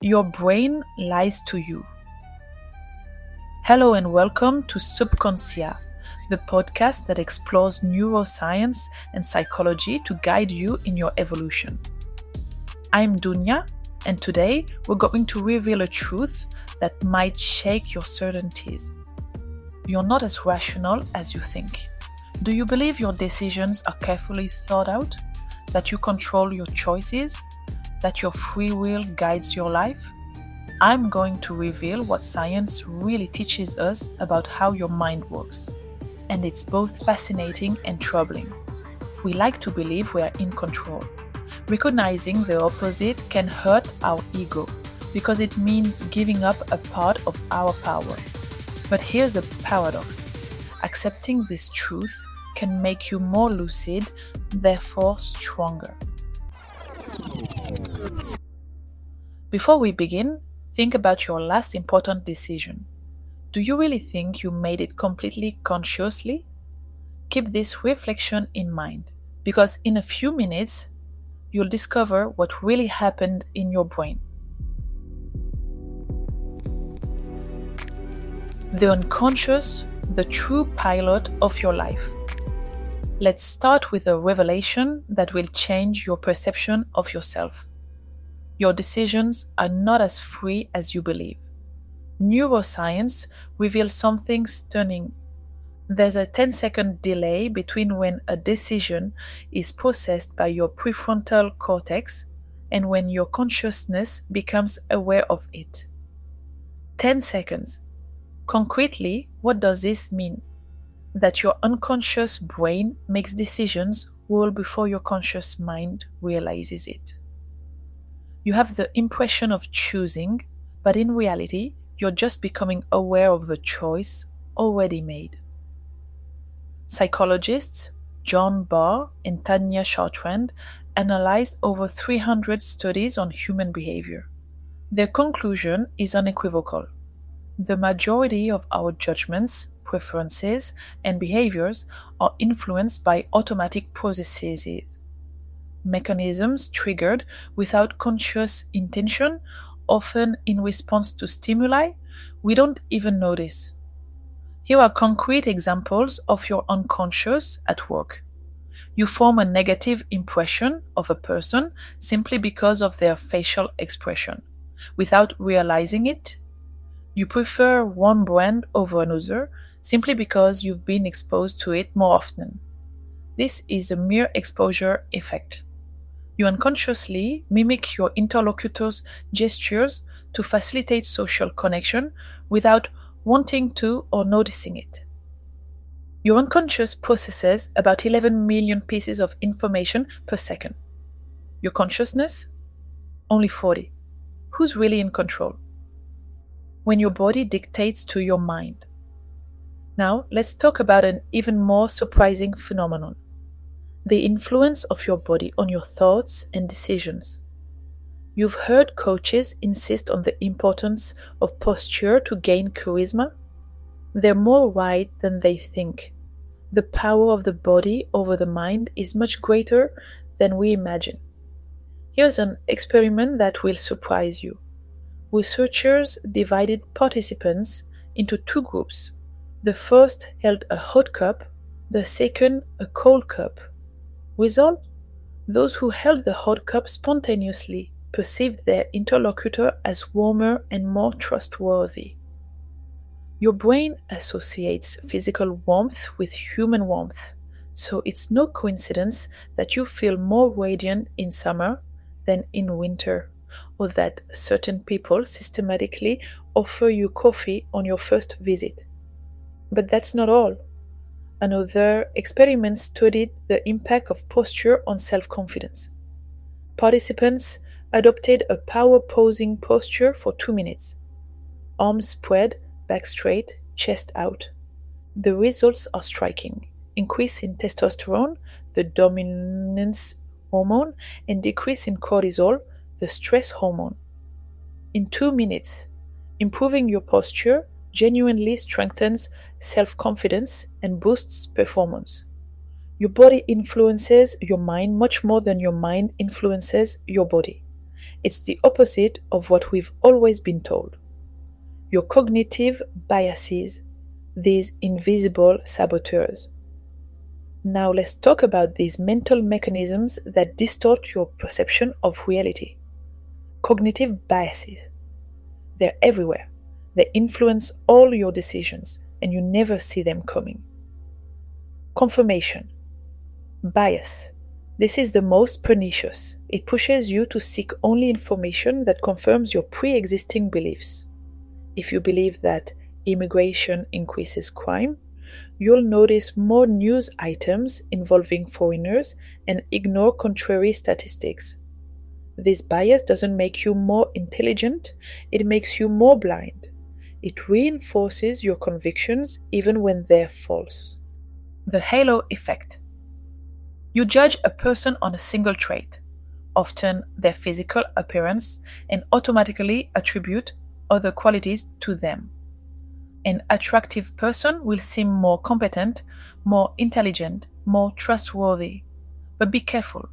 Your brain lies to you. Hello and welcome to Subconsia, the podcast that explores neuroscience and psychology to guide you in your evolution. I'm Dunya, and today we're going to reveal a truth that might shake your certainties. You're not as rational as you think. Do you believe your decisions are carefully thought out? That you control your choices? That your free will guides your life? I'm going to reveal what science really teaches us about how your mind works. And it's both fascinating and troubling. We like to believe we are in control. Recognizing the opposite can hurt our ego because it means giving up a part of our power. But here's the paradox. Accepting this truth can make you more lucid, therefore stronger. Before we begin, think about your last important decision. Do you really think you made it completely consciously? Keep this reflection in mind, because in a few minutes, you'll discover what really happened in your brain. The unconscious, the true pilot of your life. Let's start with a revelation that will change your perception of yourself. Your decisions are not as free as you believe. Neuroscience reveals something stunning. There's a 10-second delay between when a decision is processed by your prefrontal cortex and when your consciousness becomes aware of it. 10 seconds. Concretely, what does this mean? That your unconscious brain makes decisions well before your conscious mind realizes it. You have the impression of choosing, but in reality, you're just becoming aware of the choice already made. Psychologists John Barr and Tanya Chartrand analyzed over 300 studies on human behavior. Their conclusion is unequivocal. The majority of our judgments, preferences, and behaviors are influenced by automatic processes. Mechanisms triggered without conscious intention, often in response to stimuli we don't even notice. Here are concrete examples of your unconscious at work. You form a negative impression of a person simply because of their facial expression. Without realizing it, you prefer one brand over another simply because you've been exposed to it more often. This is a mere exposure effect. You unconsciously mimic your interlocutor's gestures to facilitate social connection without wanting to or noticing it. Your unconscious processes about 11 million pieces of information per second. Your consciousness? Only 40. Who's really in control? When your body dictates to your mind. Now, let's talk about an even more surprising phenomenon. The influence of your body on your thoughts and decisions. You've heard coaches insist on the importance of posture to gain charisma. They're more right than they think. The power of the body over the mind is much greater than we imagine. Here's an experiment that will surprise you. Researchers divided participants into two groups. The first held a hot cup, the second a cold cup. Result? Those who held the hot cup spontaneously perceived their interlocutor as warmer and more trustworthy. Your brain associates physical warmth with human warmth, so it's no coincidence that you feel more radiant in summer than in winter, or that certain people systematically offer you coffee on your first visit. But that's not all. Another experiment studied the impact of posture on self-confidence. Participants adopted a power posing posture for 2 minutes. Arms spread, back straight, chest out. The results are striking. Increase in testosterone, the dominance hormone, and decrease in cortisol, the stress hormone. In 2 minutes, improving your posture genuinely strengthens self-confidence and boosts performance. Your body influences your mind much more than your mind influences your body. It's the opposite of what we've always been told. Your cognitive biases, these invisible saboteurs. Now let's talk about these mental mechanisms that distort your perception of reality. Cognitive biases. They're everywhere. They influence all your decisions, and you never see them coming. Confirmation. Bias. This is the most pernicious. It pushes you to seek only information that confirms your pre-existing beliefs. If you believe that immigration increases crime, you'll notice more news items involving foreigners and ignore contrary statistics. This bias doesn't make you more intelligent, it makes you more blind. It reinforces your convictions even when they're false. The halo effect. You judge a person on a single trait, often their physical appearance, and automatically attribute other qualities to them. An attractive person will seem more competent, more intelligent, more trustworthy. But be careful,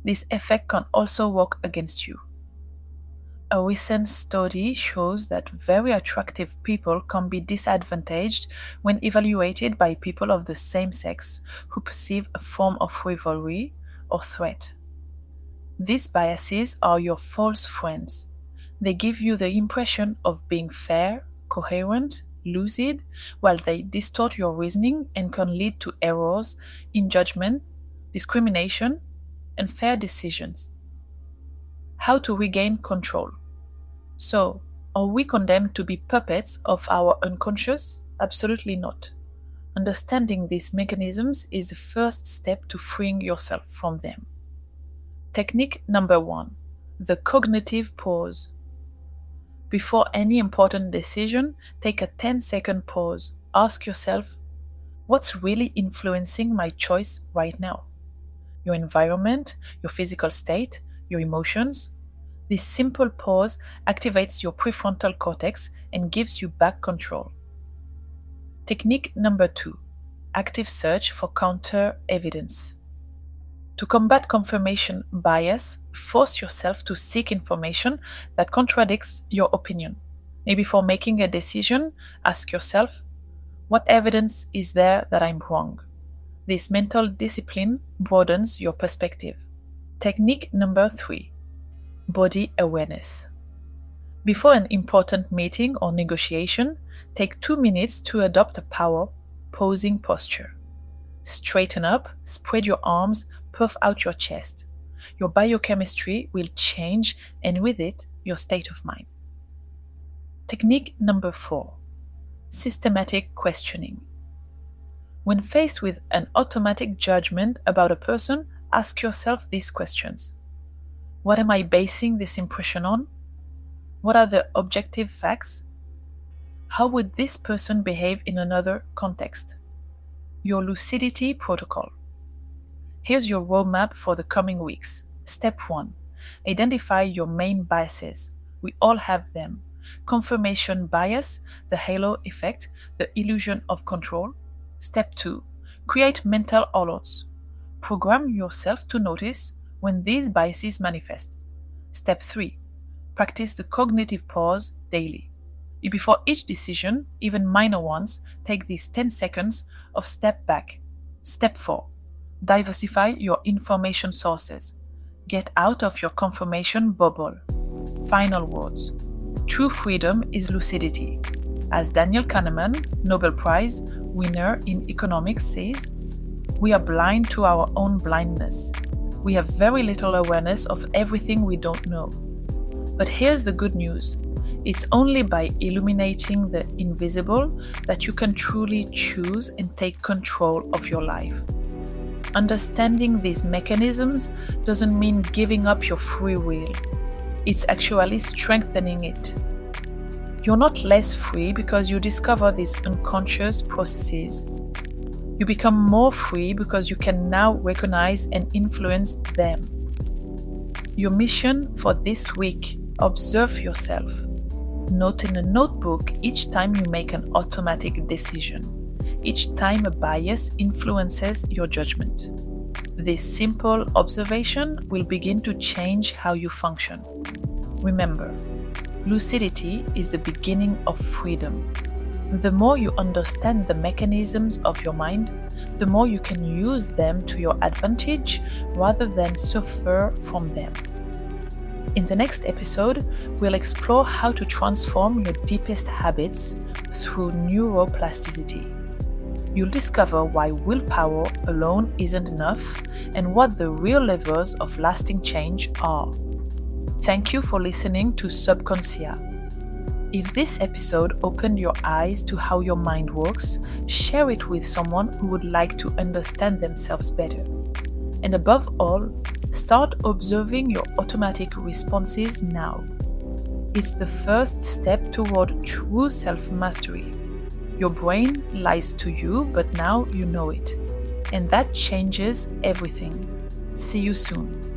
this effect can also work against you. A recent study shows that very attractive people can be disadvantaged when evaluated by people of the same sex who perceive a form of rivalry or threat. These biases are your false friends. They give you the impression of being fair, coherent, lucid, while they distort your reasoning and can lead to errors in judgment, discrimination, and fair decisions. How to regain control. So, are we condemned to be puppets of our unconscious? Absolutely not. Understanding these mechanisms is the first step to freeing yourself from them. Technique number 1. The cognitive pause. Before any important decision, take a 10-second pause. Ask yourself, what's really influencing my choice right now? Your environment, your physical state, your emotions? This simple pause activates your prefrontal cortex and gives you back control. Technique number 2. Active search for counter evidence. To combat confirmation bias, force yourself to seek information that contradicts your opinion. Maybe before making a decision, ask yourself, what evidence is there that I'm wrong? This mental discipline broadens your perspective. Technique number 3. Body awareness. Before an important meeting or negotiation, take 2 minutes to adopt a power posing posture. Straighten up, spread your arms, puff out your chest. Your biochemistry will change, and with it, your state of mind. Technique number 4. Systematic questioning. When faced with an automatic judgment about a person, ask yourself these questions. What am I basing this impression on? What are the objective facts? How would this person behave in another context? Your lucidity protocol. Here's your roadmap for the coming weeks. Step 1. Identify your main biases. We all have them. Confirmation bias, the halo effect, the illusion of control. Step 2. Create mental alerts. Program yourself to notice when these biases manifest. Step 3. Practice the cognitive pause daily. Before each decision, even minor ones, take these 10 seconds of step back. Step 4. Diversify your information sources. Get out of your confirmation bubble. Final words. True freedom is lucidity. As Daniel Kahneman, Nobel Prize winner in economics, says, we are blind to our own blindness. We have very little awareness of everything we don't know. But here's the good news. It's only by illuminating the invisible that you can truly choose and take control of your life. Understanding these mechanisms doesn't mean giving up your free will. It's actually strengthening it. You're not less free because you discover these unconscious processes. You become more free because you can now recognize and influence them. Your mission for this week: observe yourself. Note in a notebook each time you make an automatic decision, each time a bias influences your judgment. This simple observation will begin to change how you function. Remember, lucidity is the beginning of freedom. The more you understand the mechanisms of your mind, the more you can use them to your advantage rather than suffer from them. In the next episode, we'll explore how to transform your deepest habits through neuroplasticity. You'll discover why willpower alone isn't enough and what the real levers of lasting change are. Thank you for listening to Subconsia. If this episode opened your eyes to how your mind works, share it with someone who would like to understand themselves better. And above all, start observing your automatic responses now. It's the first step toward true self-mastery. Your brain lies to you, but now you know it. And that changes everything. See you soon.